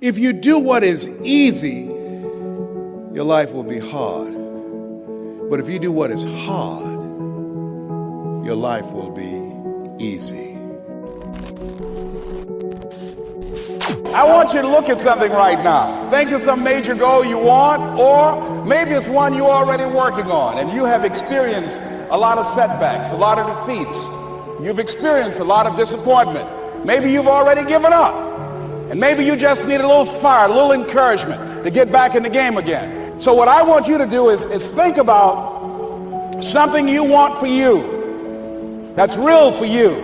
If you do what is easy, your life will be hard. But if you do what is hard, your life will be easy. I want you to look at something right now. Think of some major goal you want, or maybe it's one you're already working on and you have experienced a lot of setbacks, a lot of defeats. You've experienced a lot of disappointment. Maybe you've already given up. And maybe you just need a little fire, a little encouragement to get back in the game again. So what I want you to do is think about something you want for you, that's real for you,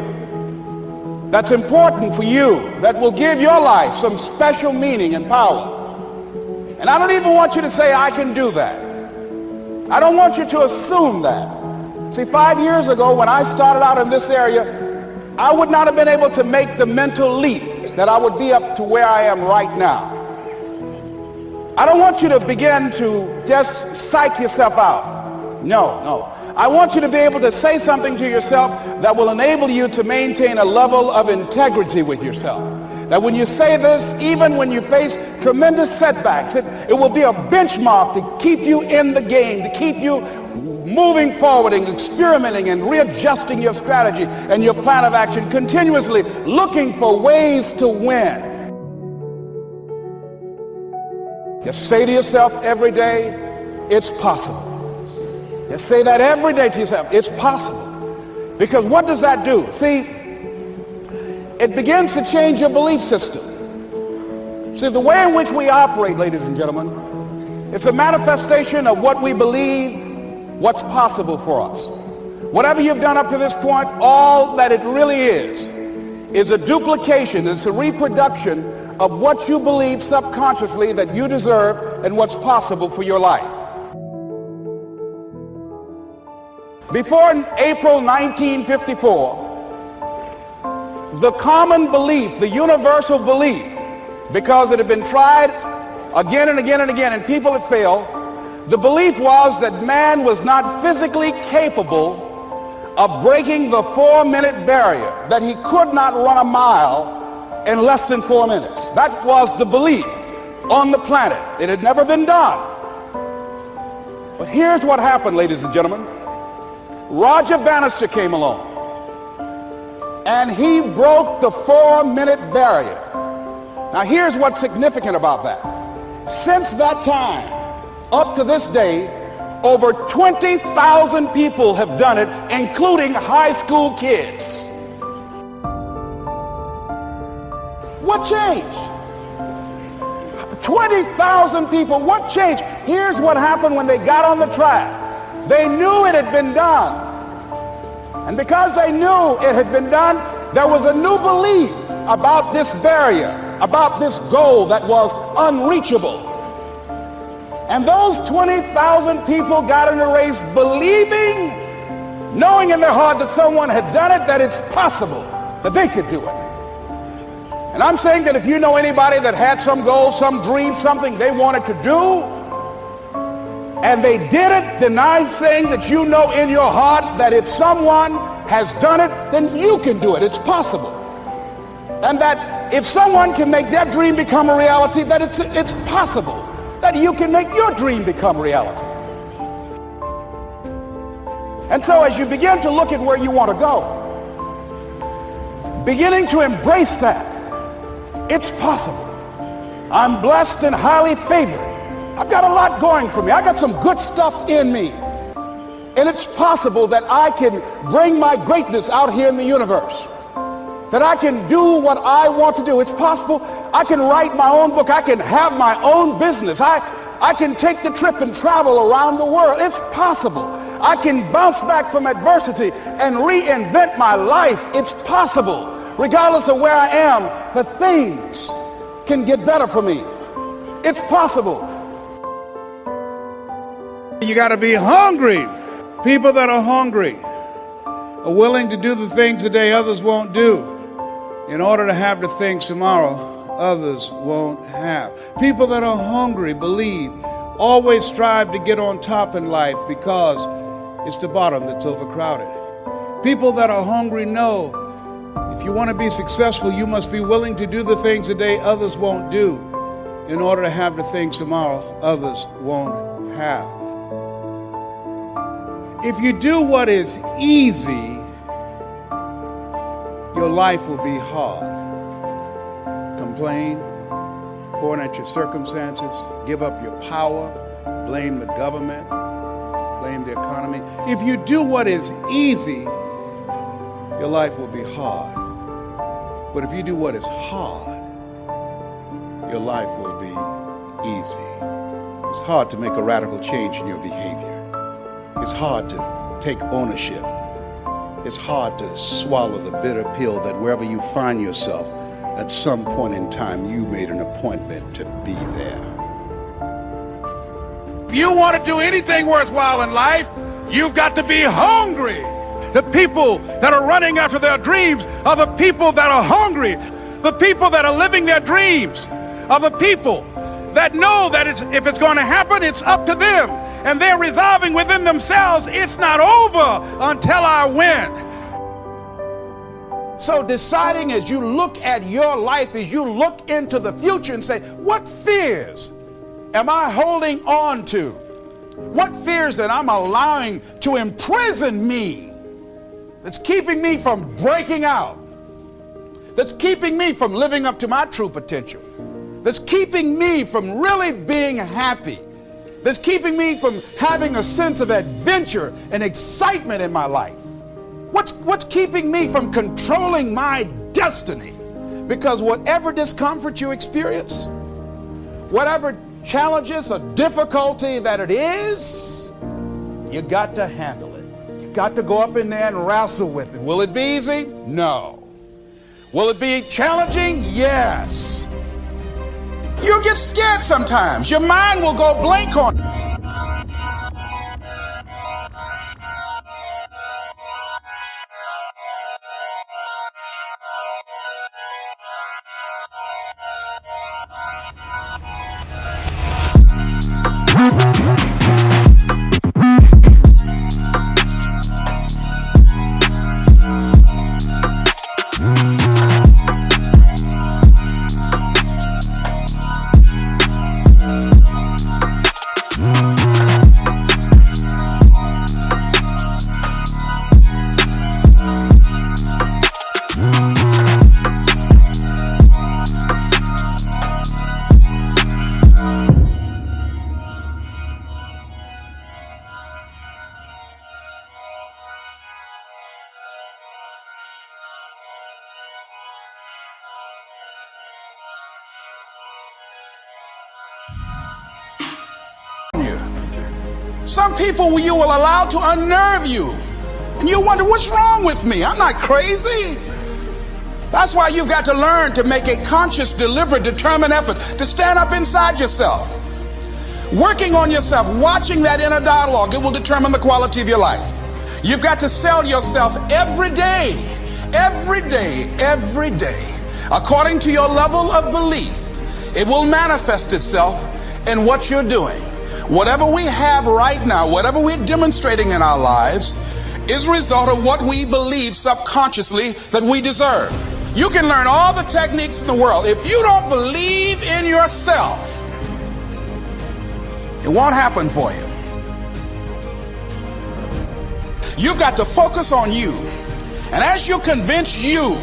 that's important for you, that will give your life some special meaning and power. And I don't even want you to say, I can do that. I don't want you to assume that. See, 5 years ago when I started out in this area, I would not have been able to make the mental leap that I would be up to where I am right now. I don't want you to begin to just psych yourself out. No. I want you to be able to say something to yourself that will enable you to maintain a level of integrity with yourself. That when you say this, even when you face tremendous setbacks, it will be a benchmark to keep you in the game, to keep you moving forward and experimenting and readjusting your strategy and your plan of action, continuously looking for ways to win. Just say to yourself every day, it's possible. Just say that every day to yourself, it's possible. Because what does that do? See, it begins to change your belief system. See, the way in which we operate, ladies and gentlemen, it's a manifestation of what we believe, what's possible for us. Whatever you've done up to this point, all that it really is a duplication, it's a reproduction of what you believe subconsciously that you deserve and what's possible for your life. Before April 1954, the common belief, the universal belief, because it had been tried again and again and again and people had failed, the belief was that man was not physically capable of breaking the 4-minute barrier, that he could not run a mile in less than 4 minutes. That was the belief on the planet. It had never been done. But here's what happened, ladies and gentlemen. Roger Bannister came along and he broke the 4-minute barrier. Now here's what's significant about that. Since that time, up to this day, over 20,000 people have done it, including high school kids. What changed? 20,000 people, what changed? Here's what happened when they got on the track. They knew it had been done. And because they knew it had been done, there was a new belief about this barrier, about this goal that was unreachable. And those 20,000 people got in the race believing, knowing in their heart that someone had done it, that it's possible, that they could do it. And I'm saying that if you know anybody that had some goal, some dream, something they wanted to do, and they did it, then I'm saying that you know in your heart that if someone has done it, then you can do it. It's possible. And that if someone can make their dream become a reality, that it's possible that you can make your dream become reality. And so as you begin to look at where you want to go, beginning to embrace that, it's possible. I'm blessed and highly favored. I've got a lot going for me. I got some good stuff in me. And it's possible that I can bring my greatness out here in the universe. That I can do what I want to do. It's possible I can write my own book. I can have my own business. I can take the trip and travel around the world. It's possible. I can bounce back from adversity and reinvent my life. It's possible. Regardless of where I am, the things can get better for me. It's possible. You got to be hungry. People that are hungry are willing to do the things today others won't do in order to have the things tomorrow others won't have. People that are hungry believe, always strive to get on top in life because it's the bottom that's overcrowded. People that are hungry know if you want to be successful, you must be willing to do the things today others won't do in order to have the things tomorrow others won't have. If you do what is easy, your life will be hard. Complain, point at your circumstances, give up your power, blame the government, blame the economy. If you do what is easy, your life will be hard. But if you do what is hard, your life will be easy. It's hard to make a radical change in your behavior. It's hard to take ownership. It's hard to swallow the bitter pill that wherever you find yourself, at some point in time, you made an appointment to be there. If you want to do anything worthwhile in life, you've got to be hungry. The people that are running after their dreams are the people that are hungry. The people that are living their dreams are the people that know that if it's going to happen, it's up to them. And they're resolving within themselves, it's not over until I win. So deciding as you look at your life, as you look into the future and say, what fears am I holding on to? What fears that I'm allowing to imprison me, that's keeping me from breaking out, that's keeping me from living up to my true potential, that's keeping me from really being happy, that's keeping me from having a sense of adventure and excitement in my life? What's keeping me from controlling my destiny? Because whatever discomfort you experience, whatever challenges or difficulty that it is, you got to handle it. You got to go up in there and wrestle with it. Will it be easy? No. Will it be challenging? Yes. You'll get scared sometimes. Your mind will go blank on you. Some people you will allow to unnerve you, and you wonder, what's wrong with me? I'm not crazy. That's why you've got to learn to make a conscious, deliberate, determined effort to stand up inside yourself. Working on yourself, watching that inner dialogue, it will determine the quality of your life. You've got to sell yourself every day, every day, every day. According to your level of belief, it will manifest itself in what you're doing. Whatever we have right now, whatever we're demonstrating in our lives, is a result of what we believe subconsciously that we deserve. You can learn all the techniques in the world. If you don't believe in yourself, it won't happen for you. You've got to focus on you. And as you convince you,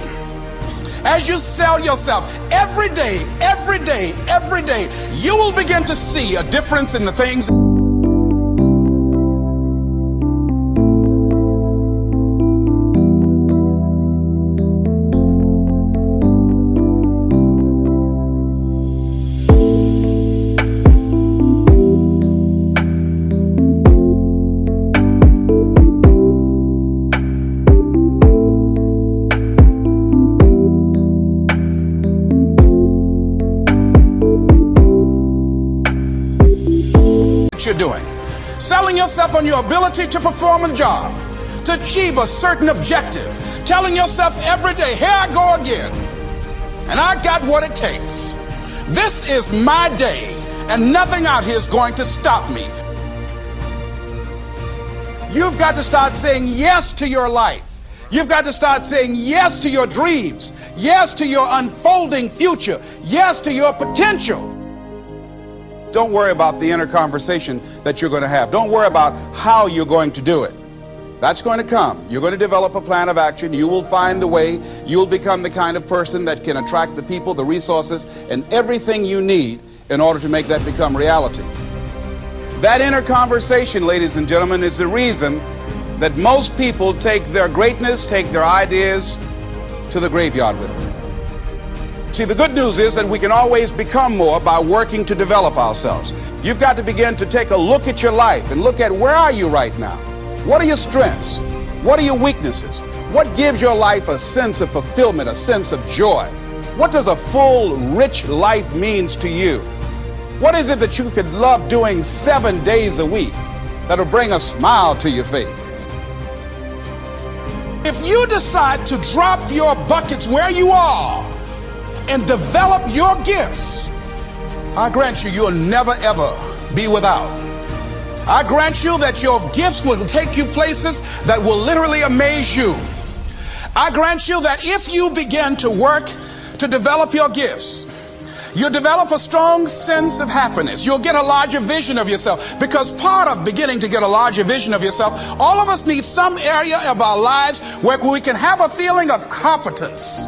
as you sell yourself every day, every day, every day, you will begin to see a difference in the things. You're doing, selling yourself on your ability to perform a job, to achieve a certain objective, telling yourself every day, here I go again, and I got what it takes. This is my day, and nothing out here is going to stop me. You've got to start saying yes to your life. You've got to start saying yes to your dreams, yes to your unfolding future, yes to your potential. Don't worry about the inner conversation that you're going to have. Don't worry about how you're going to do it. That's going to come. You're going to develop a plan of action. You will find the way. You'll become the kind of person that can attract the people, the resources, and everything you need in order to make that become reality. That inner conversation, ladies and gentlemen, is the reason that most people take their greatness, take their ideas to the graveyard with them. See, the good news is that we can always become more by working to develop ourselves. You've got to begin to take a look at your life and look at where are you right now? What are your strengths? What are your weaknesses? What gives your life a sense of fulfillment, a sense of joy? What does a full, rich life means to you? What is it that you could love doing 7 days a week that'll bring a smile to your face? If you decide to drop your buckets where you are and develop your gifts, I grant you, you'll never ever be without. I grant you that your gifts will take you places that will literally amaze you. I grant you that if you begin to work to develop your gifts, you'll develop a strong sense of happiness. You'll get a larger vision of yourself, because part of beginning to get a larger vision of yourself, all of us need some area of our lives where we can have a feeling of competence.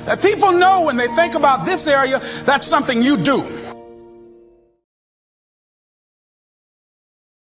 That people know when they think about this area, that's something you do.